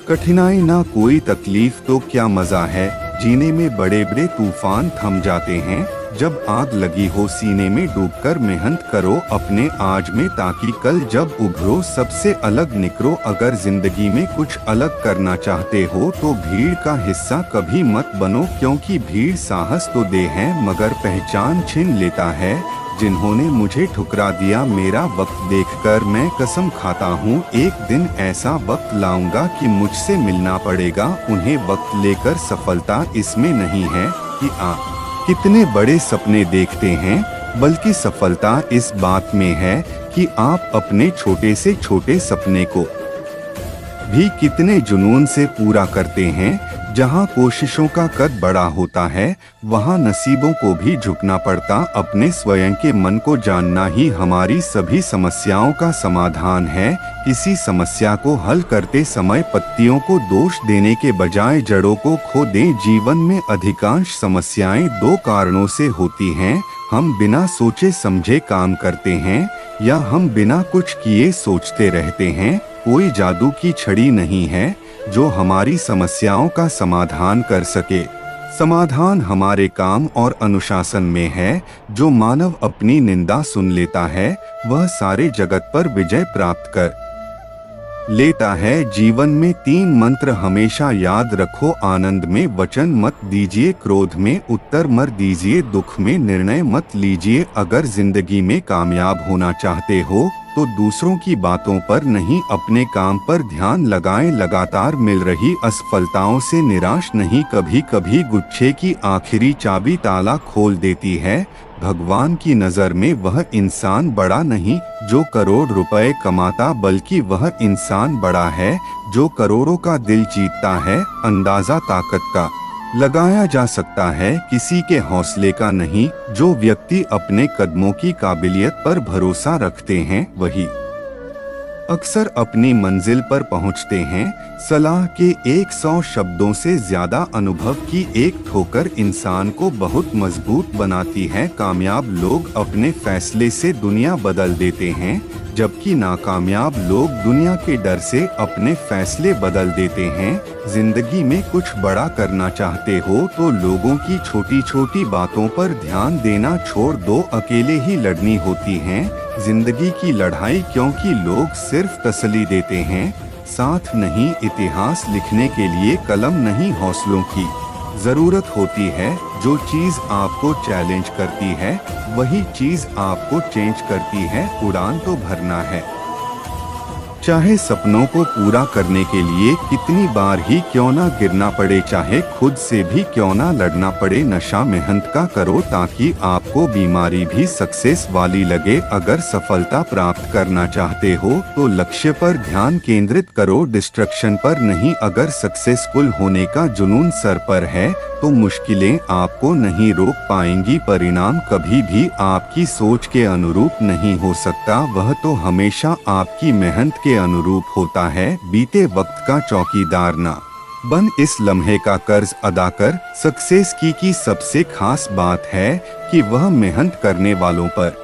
S1: कठिनाई ना कोई तकलीफ तो क्या मजा है जीने में। बड़े बड़े तूफान थम जाते हैं जब आग लगी हो सीने में। डूबकर मेहनत करो अपने आज में ताकि कल जब उभरो सबसे अलग निकलो। अगर जिंदगी में कुछ अलग करना चाहते हो तो भीड़ का हिस्सा कभी मत बनो क्योंकि भीड़ साहस तो दे है मगर पहचान छीन लेता है। जिन्होंने मुझे ठुकरा दिया मेरा वक्त देखकर मैं कसम खाता हूँ एक दिन ऐसा वक्त लाऊंगा कि मुझसे मिलना पड़ेगा उन्हें। वक्त लेकर सफलता इसमें नहीं है कि आप कितने बड़े सपने देखते हैं, बल्कि सफलता इस बात में है कि आप अपने छोटे से छोटे सपने को भी कितने जुनून से पूरा करते हैं। जहां कोशिशों का कद बड़ा होता है वहां नसीबों को भी झुकना पड़ता। अपने स्वयं के मन को जानना ही हमारी सभी समस्याओं का समाधान है। किसी समस्या को हल करते समय पत्तियों को दोष देने के बजाय जड़ों को खो दें। जीवन में अधिकांश समस्याएं दो कारणों से होती हैं। हम बिना सोचे समझे काम करते हैं या हम बिना कुछ किए सोचते रहते हैं। कोई जादू की छड़ी नहीं है जो हमारी समस्याओं का समाधान कर सके। समाधान हमारे काम और अनुशासन में है। जो मानव अपनी निंदा सुन लेता है वह सारे जगत पर विजय प्राप्त कर लेता है। जीवन में 3 मंत्र हमेशा याद रखो। आनंद में वचन मत दीजिए, क्रोध में उत्तर मत दीजिए, दुख में निर्णय मत लीजिए। अगर जिंदगी में कामयाब होना चाहते हो तो दूसरों की बातों पर नहीं, अपने काम पर ध्यान लगाएं। लगातार मिल रही असफलताओं से निराश नहीं, कभी कभी गुच्छे की आखिरी चाबी ताला खोल देती है। भगवान की नजर में वह इंसान बड़ा नहीं जो करोड़ रुपए कमाता, बल्कि वह इंसान बड़ा है जो करोड़ों का दिल जीतता है। अंदाजा ताकत का लगाया जा सकता है, किसी के हौसले का नहीं। जो व्यक्ति अपने कदमों की काबिलियत पर भरोसा रखते हैं वही अक्सर अपनी मंजिल पर पहुंचते हैं। सलाह के 100 शब्दों से ज्यादा अनुभव की एक ठोकर इंसान को बहुत मजबूत बनाती है। कामयाब लोग अपने फैसले से दुनिया बदल देते हैं, जबकि नाकामयाब लोग दुनिया के डर से अपने फैसले बदल देते हैं। जिंदगी में कुछ बड़ा करना चाहते हो तो लोगों की छोटी छोटी बातों पर ध्यान देना छोड़ दो, अकेले ही लड़नी होती हैं जिंदगी की लड़ाई, क्योंकि लोग सिर्फ तसल्ली देते हैं, साथ नहीं। इतिहास लिखने के लिए कलम नहीं, हौसलों की जरूरत होती है। जो चीज आपको चैलेंज करती है वही चीज आपको चेंज करती है। उड़ान तो भरना है, चाहे सपनों को पूरा करने के लिए कितनी बार ही क्यों ना गिरना पड़े, चाहे खुद से भी क्यों ना लड़ना पड़े। नशा मेहनत का करो ताकि आपको बीमारी भी सक्सेस वाली लगे। अगर सफलता प्राप्त करना चाहते हो तो लक्ष्य पर ध्यान केंद्रित करो, डिस्ट्रक्शन पर नहीं। अगर सक्सेसफुल होने का जुनून सर पर है तो मुश्किलें आपको नहीं रोक पाएंगी। परिणाम कभी भी आपकी सोच के अनुरूप नहीं हो सकता, वह तो हमेशा आपकी मेहनत के अनुरूप होता है। बीते वक्त का चौकीदार ना बन, इस लम्हे का कर्ज अदा कर। सक्सेस की सबसे खास बात है कि वह मेहनत करने वालों पर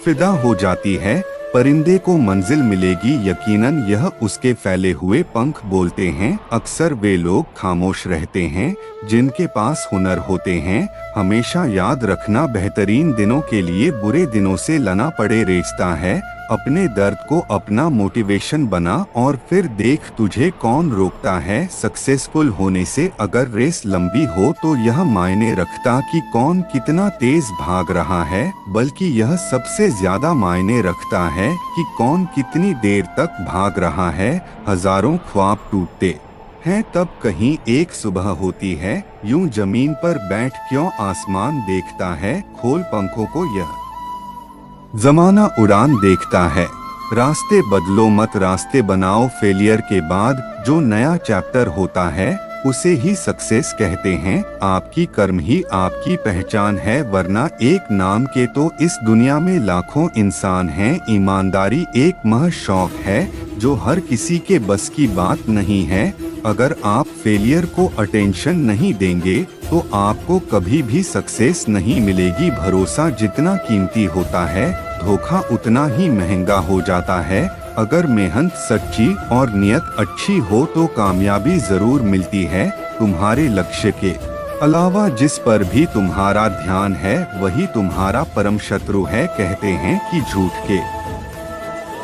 S1: फिदा हो जाती है। परिंदे को मंजिल मिलेगी यकीनन, यह उसके फैले हुए पंख बोलते हैं। अक्सर वे लोग खामोश रहते हैं जिनके पास हुनर होते हैं। हमेशा याद रखना, बेहतरीन दिनों के लिए बुरे दिनों से लड़ना पड़े रेचता है। अपने दर्द को अपना मोटिवेशन बना और फिर देख तुझे कौन रोकता है सक्सेसफुल होने से। अगर रेस लंबी हो तो यह मायने रखता कि कौन कितना तेज भाग रहा है, बल्कि यह सबसे ज्यादा मायने रखता है कि कौन कितनी देर तक भाग रहा है। हजारों ख्वाब टूटते हैं तब कहीं एक सुबह होती है, यूं जमीन पर बैठ क्यों आसमान देखता है। खोल पंखों को, यह जमाना उड़ान देखता है। रास्ते बदलो मत, रास्ते बनाओ। फेलियर के बाद जो नया चैप्टर होता है उसे ही सक्सेस कहते हैं। आपकी कर्म ही आपकी पहचान है, वरना एक नाम के तो इस दुनिया में लाखों इंसान हैं। ईमानदारी एक मह शौक है जो हर किसी के बस की बात नहीं है। अगर आप फेलियर को अटेंशन नहीं देंगे तो आपको कभी भी सक्सेस नहीं मिलेगी। भरोसा जितना कीमती होता है धोखा उतना ही महंगा हो जाता है। अगर मेहनत सच्ची और नियत अच्छी हो तो कामयाबी जरूर मिलती है। तुम्हारे लक्ष्य के अलावा जिस पर भी तुम्हारा ध्यान है वही तुम्हारा परम शत्रु है। कहते हैं कि झूठ के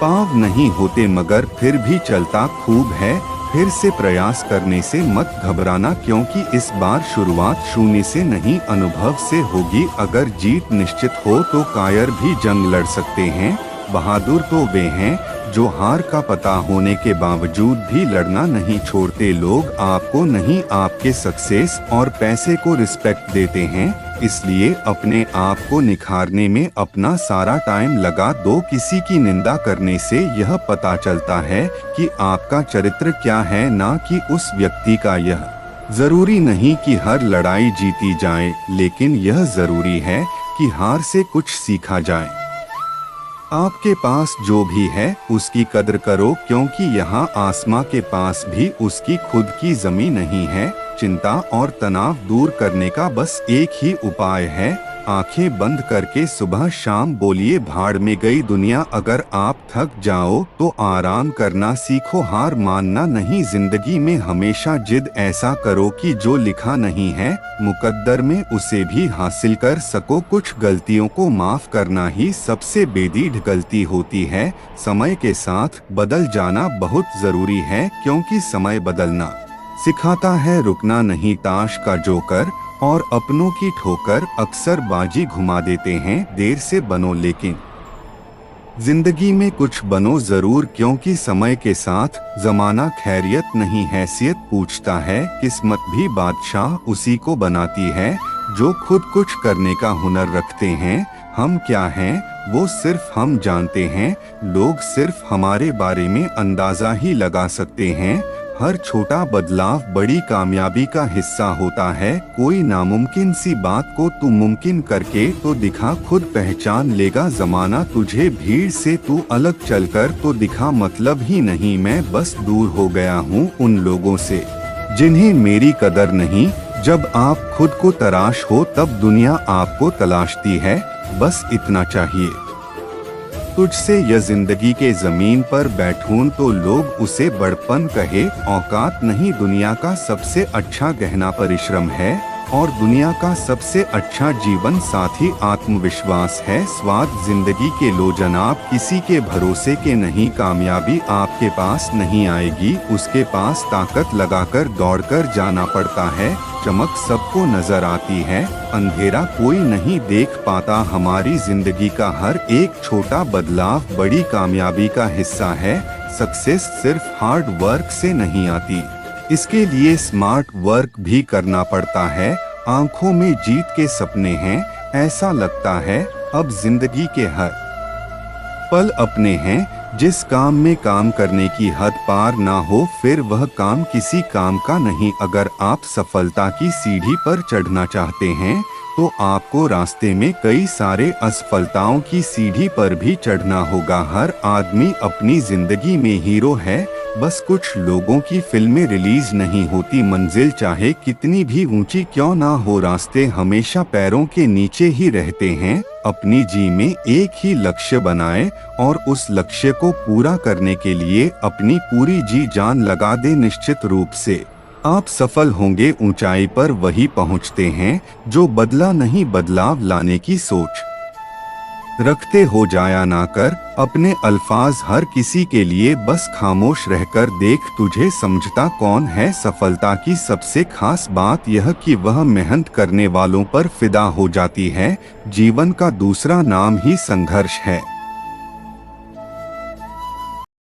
S1: पाँव नहीं होते मगर फिर भी चलता खूब है। फिर से प्रयास करने से मत घबराना, क्योंकि इस बार शुरुआत शून्य से नहीं अनुभव से होगी। अगर जीत निश्चित हो तो कायर भी जंग लड़ सकते हैं। बहादुर तो वे हैं जो हार का पता होने के बावजूद भी लड़ना नहीं छोड़ते। लोग आपको नहीं आपके सक्सेस और पैसे को रिस्पेक्ट देते हैं, इसलिए अपने आप को निखारने में अपना सारा टाइम लगा दो। किसी की निंदा करने से यह पता चलता है कि आपका चरित्र क्या है, ना कि उस व्यक्ति का। यह जरूरी नहीं कि हर लड़ाई जीती जाए, लेकिन यह जरूरी है कि हार से कुछ सीखा जाए। आपके पास जो भी है उसकी कद्र करो, क्योंकि यहाँ आसमां के पास भी उसकी खुद की जमीन नहीं है। चिंता और तनाव दूर करने का बस एक ही उपाय है, आंखें बंद करके सुबह शाम बोलिए भाड़ में गई दुनिया। अगर आप थक जाओ तो आराम करना सीखो, हार मानना नहीं। जिंदगी में हमेशा जिद ऐसा करो कि जो लिखा नहीं है मुकद्दर में उसे भी हासिल कर सको। कुछ गलतियों को माफ करना ही सबसे बेदीठ गलती होती है। समय के साथ बदल जाना बहुत जरूरी है, क्योंकि समय बदलना सिखाता है रुकना नहीं। ताश का जोकर और अपनों की ठोकर अक्सर बाजी घुमा देते हैं। देर से बनो लेकिन जिंदगी में कुछ बनो जरूर, क्योंकि समय के साथ जमाना खैरियत नहीं हैसियत पूछता है। किस्मत भी बादशाह उसी को बनाती है जो खुद कुछ करने का हुनर रखते हैं। हम क्या हैं वो सिर्फ हम जानते हैं, लोग सिर्फ हमारे बारे में अंदाजा ही लगा सकते हैं। हर छोटा बदलाव बड़ी कामयाबी का हिस्सा होता है। कोई नामुमकिन सी बात को तू मुमकिन करके तो दिखा, खुद पहचान लेगा जमाना तुझे। भीड़ से तू अलग चलकर तो दिखा, मतलब ही नहीं मैं बस दूर हो गया हूँ उन लोगों से जिन्हें मेरी कदर नहीं। जब आप खुद को तराश हो तब दुनिया आपको तलाशती है, बस इतना चाहिए। तुझसे यह जिंदगी के जमीन पर बैठूं तो लोग उसे बड़पन कहे। औकात नहीं दुनिया का सबसे अच्छा गहना परिश्रम है, और दुनिया का सबसे अच्छा जीवन साथी आत्मविश्वास है। स्वाद जिंदगी के लो जनाब, किसी के भरोसे के नहीं। कामयाबी आपके पास नहीं आएगी, उसके पास ताकत लगाकर दौड़कर जाना पड़ता है। चमक सबको नजर आती है, अंधेरा कोई नहीं देख पाता। हमारी जिंदगी का हर एक छोटा बदलाव बड़ी कामयाबी का हिस्सा है। सक्सेस सिर्फ हार्ड वर्क से नहीं आती, इसके लिए स्मार्ट वर्क भी करना पड़ता है। आंखों में जीत के सपने हैं, ऐसा लगता है अब जिंदगी के हर पल अपने हैं। जिस काम में काम करने की हद पार ना हो फिर वह काम किसी काम का नहीं। अगर आप सफलता की सीढ़ी पर चढ़ना चाहते हैं तो आपको रास्ते में कई सारे असफलताओं की सीढ़ी पर भी चढ़ना होगा। हर आदमी अपनी जिंदगी में हीरो है, बस कुछ लोगों की फिल्में रिलीज नहीं होती। मंजिल चाहे कितनी भी ऊंची क्यों ना हो, रास्ते हमेशा पैरों के नीचे ही रहते हैं। अपनी जी में एक ही लक्ष्य बनाए और उस लक्ष्य को पूरा करने के लिए अपनी पूरी जी जान लगा दे। निश्चित रूप से आप सफल होंगे। ऊंचाई पर वही पहुंचते हैं जो बदला नहीं बदलाव लाने की सोच रखते। हो जाया ना कर अपने अल्फाज हर किसी के लिए, बस खामोश रहकर देख तुझे समझता कौन है। सफलता की सबसे खास बात यह कि वह मेहनत करने वालों पर फिदा हो जाती है। जीवन का दूसरा नाम ही संघर्ष है।